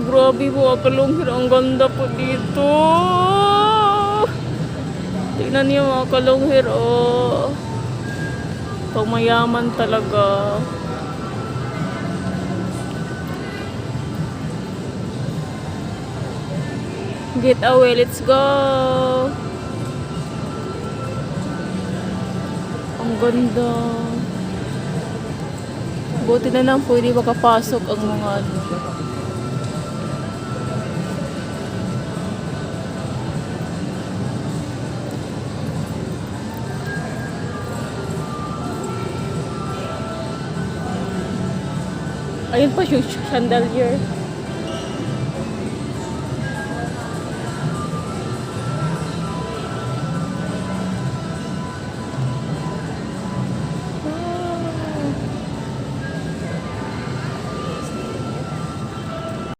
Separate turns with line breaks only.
grabe mga kalunghir. Ang ganda po dito. Tingnan niyo mga kalunghir, oh. Pangmayaman talaga. Get away, let's go. Ang ganda. Buti na lang pwede makapasok ang mga ano. Ayun pa yung chandelier.